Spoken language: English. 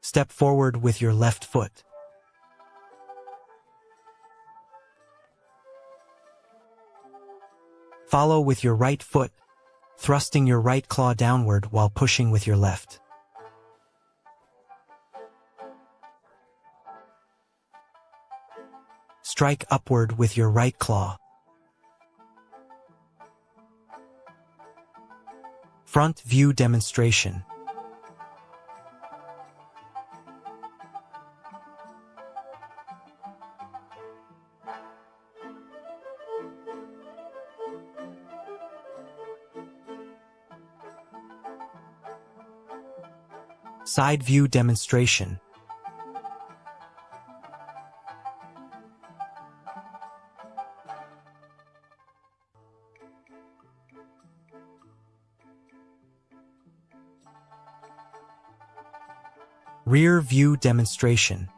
Step forward with your left foot. Follow with your right foot, thrusting your right claw downward while pushing with your left. Strike upward with your right claw. Front view demonstration. Side view demonstration. Rear view demonstration.